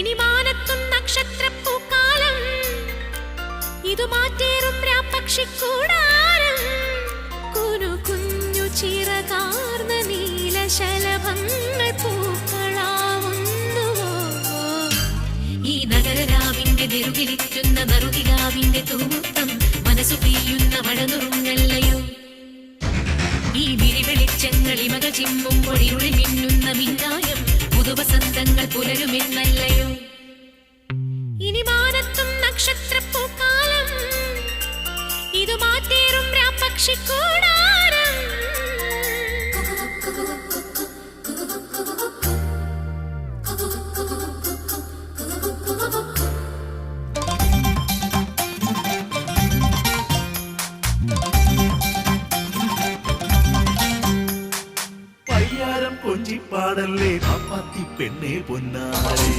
ഇനി മാനത്തും നക്ഷത്രപ്പൂക്കാലം, ഇതു മാറ്റേറും രാപ്പക്ഷിക്കൂടാരം. കുനു കുഞ്ഞു ചിറകാർന്ന നീലശലഭങ്ങൾ പൂക്കളാവുന്നുവോ. ഈ നഗരരാവിന്റെ നെറുകിലിറ്റുന്ന നറുകിരാവിന്റെ തൂത്തം, മനസ്സു പെയ്യുന്ന മഴനുറുങ്ങല്ലയോ. ഈ വിരിവെളിച്ചങ്ങളിമക ചിമ്മുമ്പോൾ ഇരുളി മിന്നുന്ന മിന്നായം, പുതുവസന്തങ്ങൾ പുലരുമെന്നല്ലയോ. ഇനി മാനത്തും നക്ഷത്രപ്പൂക്കാലം, ഇതു മാറ്റേറും രാപ്പക്ഷിക്കൂടാരം. പയ്യാരം കൊഞ്ചിപ്പാടല്ലേ പാപ്പാത്തി പെണ്ണേ പൊന്നാരെ.